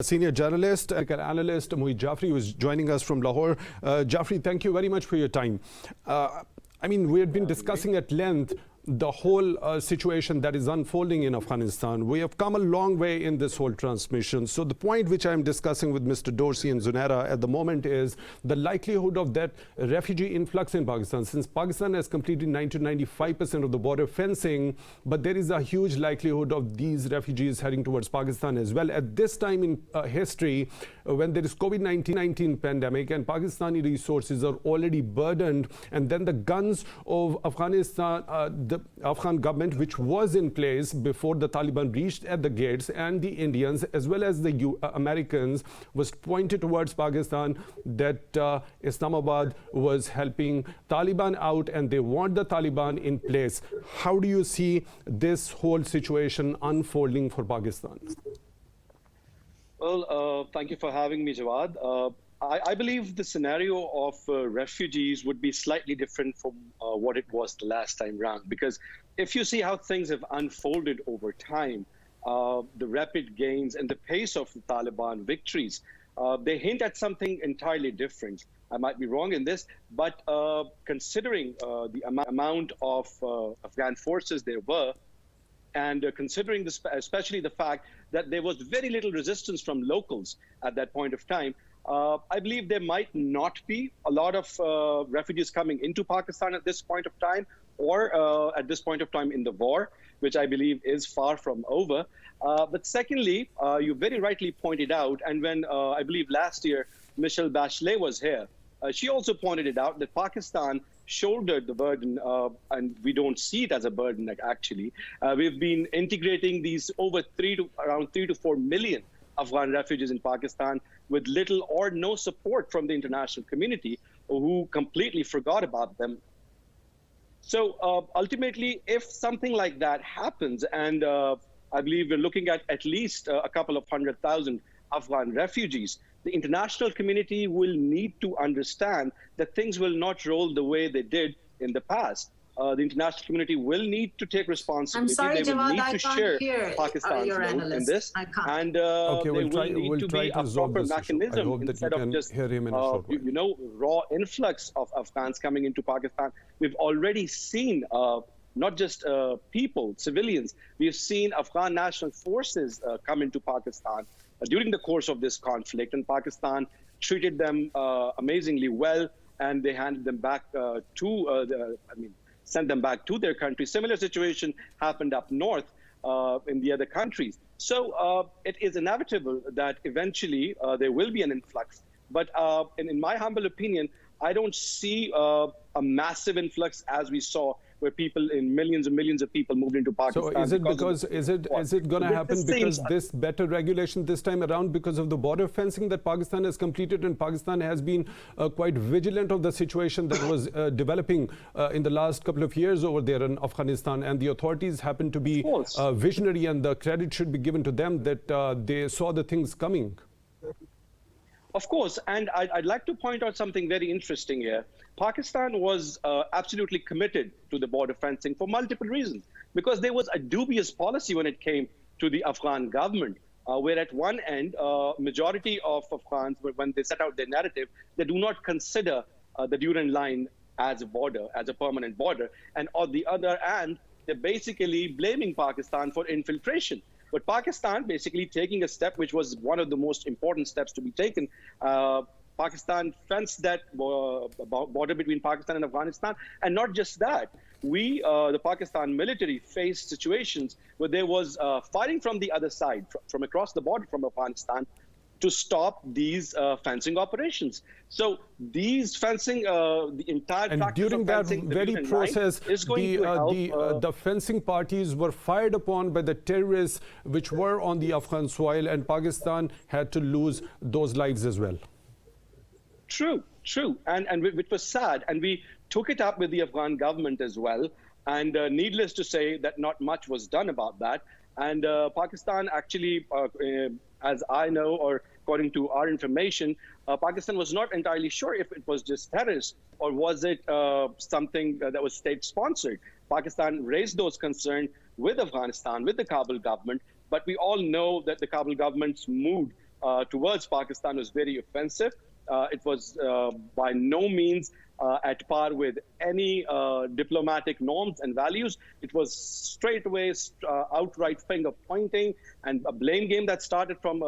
Senior journalist and analyst Moayyed Jafry, who is joining us from Lahore. Jafry, thank you very much for your time. We have been discussing at length the whole situation that is unfolding in Afghanistan. We have come a long way in this whole transmission. So the point which I am discussing with Mr. Dorsey and Zunaira at the moment is the likelihood of that refugee influx in Pakistan. Since Pakistan has completed 90-95% of the border fencing, but there is a huge likelihood of these refugees heading towards Pakistan as well. At this time in history, when there is COVID-19 pandemic and Pakistani resources are already burdened, and then the guns of Afghanistan, the Afghan government, which was in place before the Taliban reached at the gates, and the Indians as well as the Americans was pointed towards Pakistan, that Islamabad was helping Taliban out and they want the Taliban in place. How do you see this whole situation unfolding for Pakistan? Well, thank you for having me, Jawad. I believe the scenario of refugees would be slightly different from what it was the last time round, because if you see how things have unfolded over time, the rapid gains and the pace of the Taliban victories, they hint at something entirely different. I might be wrong in this, but considering the amount of Afghan forces there were, and considering especially the fact that there was very little resistance from locals at that point of time, I believe there might not be a lot of refugees coming into Pakistan at this point of time, or at this point of time in the war, which I believe is far from over. But secondly, you very rightly pointed out, and when I believe last year Michelle Bachelet was here, she also pointed it out that Pakistan shouldered the burden, and we don't see it as a burden actually. We've been integrating these over around 3 to 4 million Afghan refugees in Pakistan with little or no support from the international community, who completely forgot about them. So ultimately, if something like that happens, and I believe we're looking at least a couple of 100,000 Afghan refugees, the international community will need to understand that things will not roll the way they did in the past. The international community will need to take responsibility. I'm sorry, they will Jawad, need I to can't share hear Pakistan's role in this. I can't. And okay, there will need to be a proper mechanism I hope that instead you can of just hear him in a short while. Raw influx of Afghans coming into Pakistan. We've already seen not just people, civilians. We've seen Afghan national forces come into Pakistan during the course of this conflict, and Pakistan treated them amazingly well, and they handed them back sent them back to their country. Similar situation happened up north in the other countries. So it is inevitable that eventually there will be an influx. But in my humble opinion, I don't see a massive influx as we saw, where people in millions and millions of people moved into Pakistan. So is it going to happen because this better regulation this time around, because of the border fencing that Pakistan has completed, and Pakistan has been quite vigilant of the situation that was developing in the last couple of years over there in Afghanistan, and the authorities happen to be visionary, and the credit should be given to them that they saw the things coming. Of course, and I'd like to point out something very interesting here. Pakistan was absolutely committed to the border fencing for multiple reasons, because there was a dubious policy when it came to the Afghan government, where at one end, majority of Afghans, when they set out their narrative, they do not consider the Durand line as a border, as a permanent border. And on the other hand, they're basically blaming Pakistan for infiltration. But Pakistan basically taking a step which was one of the most important steps to be taken. Pakistan fenced that border between Pakistan and Afghanistan. And not just that, the Pakistan military faced situations where there was fighting from the other side, from across the border from Afghanistan, to stop these fencing operations. So these fencing, the entire and during that very process, the fencing parties were fired upon by the terrorists which were on the Afghan soil, and Pakistan had to lose those lives as well. True, and which was sad, and we took it up with the Afghan government as well, and needless to say that not much was done about that. And Pakistan actually, as I know, or according to our information, Pakistan was not entirely sure if it was just terrorists or was it something that was state-sponsored. Pakistan raised those concerns with Afghanistan, with the Kabul government, but we all know that the Kabul government's mood towards Pakistan was very offensive. It was by no means at par with any diplomatic norms and values. It was straightaway outright finger pointing and a blame game that started from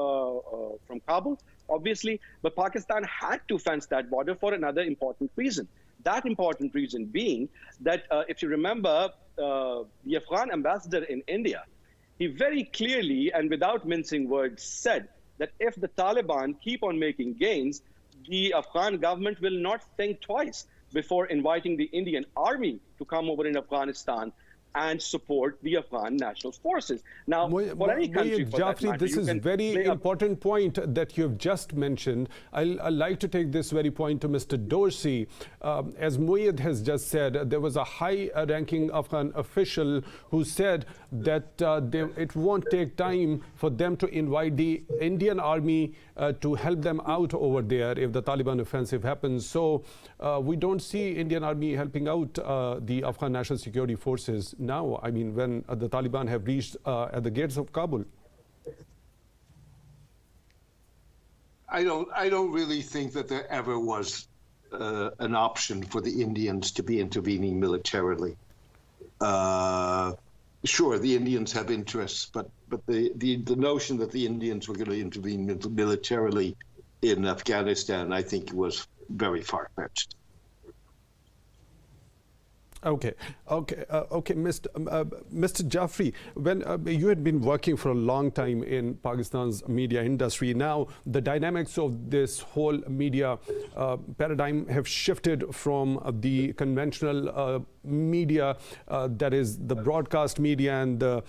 Kabul, obviously. But Pakistan had to fence that border for another important reason. That important reason being that if you remember, the Afghan ambassador in India, he very clearly and without mincing words said that if the Taliban keep on making gains, the Afghan government will not think twice before inviting the Indian army to come over in Afghanistan and support the Afghan national forces. Now, for any country, Moayyed Jafry, this is a very important point that you have just mentioned. I'd like to take this very point to Mr. Dorsey. As Moayyed has just said, there was a high-ranking Afghan official who said that it won't take time for them to invite the Indian army to help them out over there if the Taliban offensive happens. So we don't see Indian army helping out the Afghan National Security Forces now, I mean, when the Taliban have reached at the gates of Kabul. I don't really think that there ever was an option for the Indians to be intervening militarily. Sure, the Indians have interests, but the notion that the Indians were going to intervene militarily in Afghanistan, I think, was very far-fetched. Okay, Mr. Jafry, when you had been working for a long time in Pakistan's media industry, now the dynamics of this whole media paradigm have shifted from the conventional media, that is the broadcast media and the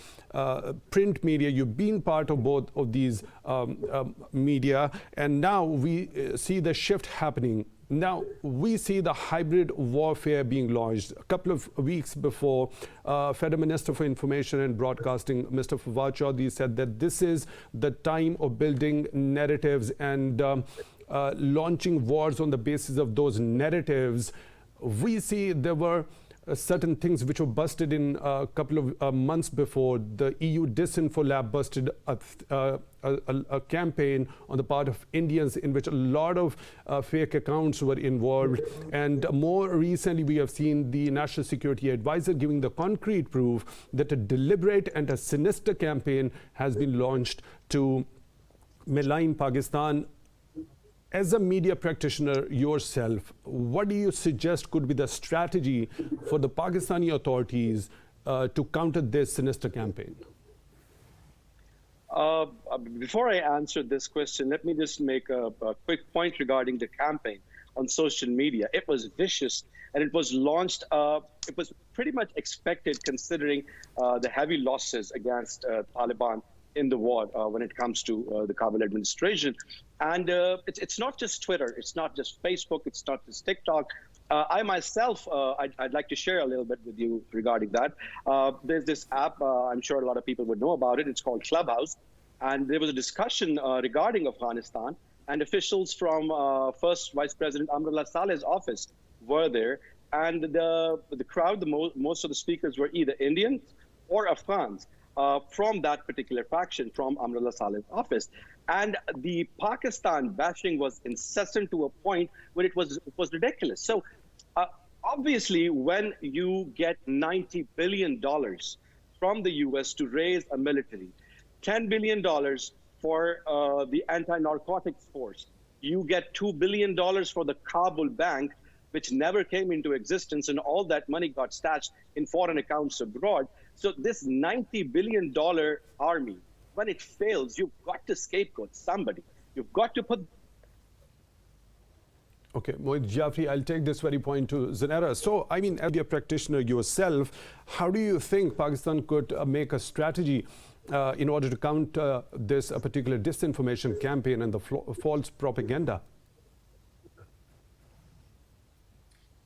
print media. You've been part of both of these media, and now we see the shift happening. Now, we see the hybrid warfare being launched. A couple of weeks before, Federal Minister for Information and Broadcasting, Mr. Jawad Tehmani, said that this is the time of building narratives and launching wars on the basis of those narratives. We see there were certain things which were busted in a couple of months before. The EU Disinfo Lab busted a campaign on the part of Indians in which a lot of fake accounts were involved. And more recently, we have seen the National Security Advisor giving the concrete proof that a deliberate and a sinister campaign has been launched to malign Pakistan. As a media practitioner yourself, what do you suggest could be the strategy for the Pakistani authorities to counter this sinister campaign? Before I answer this question, let me just make a quick point regarding the campaign on social media. It was vicious, and it was launched, it was pretty much expected considering the heavy losses against Taliban in the war when it comes to the Kabul administration. And it's not just Twitter, it's not just Facebook, it's not just TikTok. I myself, I'd like to share a little bit with you regarding that. There's this app, I'm sure a lot of people would know about it. It's called Clubhouse. And there was a discussion regarding Afghanistan, and officials from First Vice President Amrullah Saleh's office were there. And the crowd, most of the speakers were either Indians or Afghans from that particular faction, from Amrullah Saleh's office. And the Pakistan bashing was incessant to a point where it was ridiculous. So obviously, when you get $90 billion from the US to raise a military, $10 billion for the anti-narcotics force, you get $2 billion for the Kabul bank, which never came into existence, and all that money got stashed in foreign accounts abroad. So this $90 billion army, when it fails, you've got to scapegoat somebody. You've got to put... Okay, Moayyed Jafry, I'll take this very point to Zunaira. So, I mean, as a practitioner yourself, how do you think Pakistan could make a strategy in order to counter this particular disinformation campaign and the false propaganda?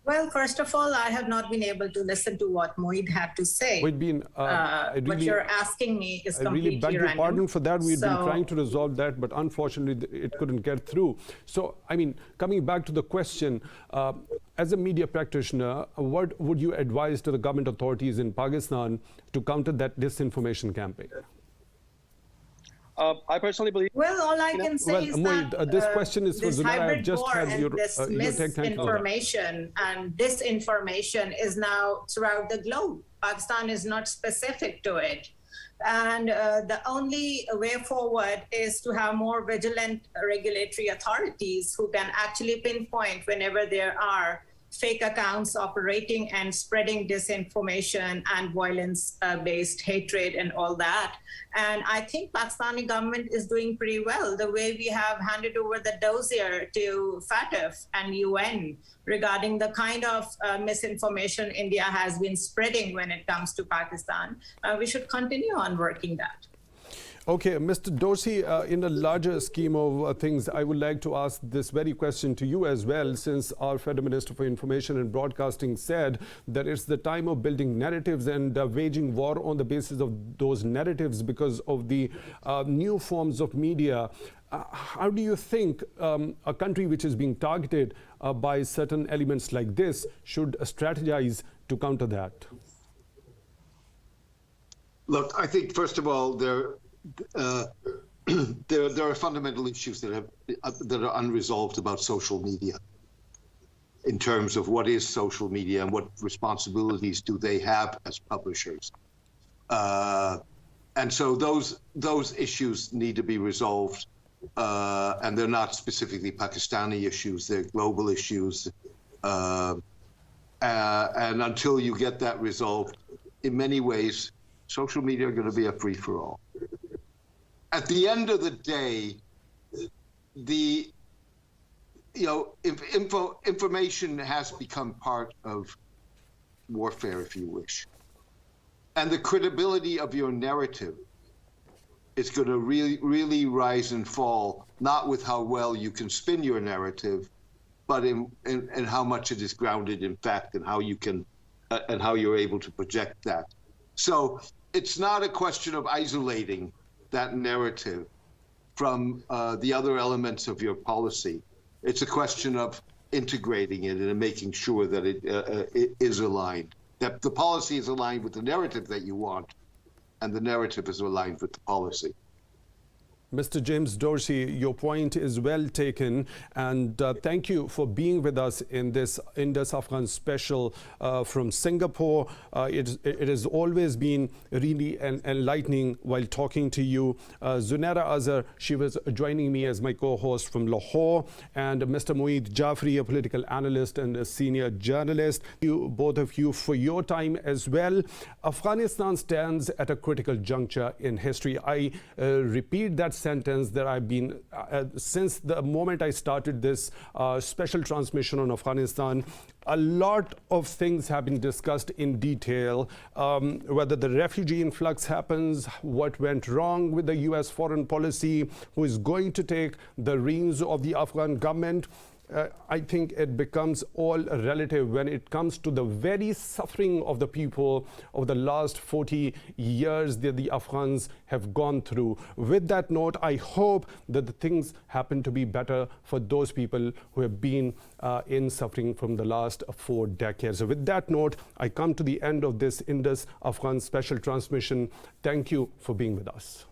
Well, first of all, I have not been able to listen to what Moayyed had to say. What you're asking me is completely random. I really beg your pardon for that. We've been trying to resolve that, but unfortunately, it couldn't get through. So, I mean, coming back to the question, as a media practitioner, what would you advise to the government authorities in Pakistan to counter that disinformation campaign? I personally believe. Well, all I can say is Moayyed, that this question is for this Zunaira. I've hybrid just war had and your this take. Thank you for that. misinformation and disinformation is now throughout the globe. Pakistan is not specific to it. And the only way forward is to have more vigilant regulatory authorities who can actually pinpoint whenever there are fake accounts operating and spreading disinformation and violence-based hatred and all that. And I think Pakistani government is doing pretty well. The way we have handed over the dossier to FATF and UN regarding the kind of misinformation India has been spreading when it comes to Pakistan, we should continue on working that. Okay, Mr. Dorsey, in a larger scheme of things, I would like to ask this very question to you as well, since our Federal Minister for Information and Broadcasting said that it's the time of building narratives and waging war on the basis of those narratives because of the new forms of media. How do you think a country which is being targeted by certain elements like this should strategize to counter that? Look, I think, first of all, there are fundamental issues that are unresolved about social media in terms of what is social media and what responsibilities do they have as publishers. And so those issues need to be resolved, and they're not specifically Pakistani issues, they're global issues. And until you get that resolved, in many ways, social media are going to be a free-for-all. At the end of the day, information has become part of warfare, if you wish. And the credibility of your narrative is going to really rise and fall, not with how well you can spin your narrative, but in how much it is grounded in fact and how you can and how you're able to project that. So it's not a question of isolating that narrative from the other elements of your policy. It's a question of integrating it and making sure that it is aligned, that the policy is aligned with the narrative that you want, and the narrative is aligned with the policy. Mr. James Dorsey, your point is well taken, and thank you for being with us in this Indus Afghan special from Singapore. It has always been really enlightening while talking to you. Zunaira Azhar, she was joining me as my co-host from Lahore, and Mr. Moayyed Jafry, a political analyst and a senior journalist. You, both of you, for your time as well. Afghanistan stands at a critical juncture in history. I repeat that sentence that I've been, since the moment I started this special transmission on Afghanistan, a lot of things have been discussed in detail, whether the refugee influx happens, what went wrong with the US foreign policy, who is going to take the reins of the Afghan government. I think it becomes all relative when it comes to the very suffering of the people of the last 40 years that the Afghans have gone through. With that note, I hope that the things happen to be better for those people who have been in suffering from the last 4 decades. So with that note, I come to the end of this Indus Afghan special transmission. Thank you for being with us.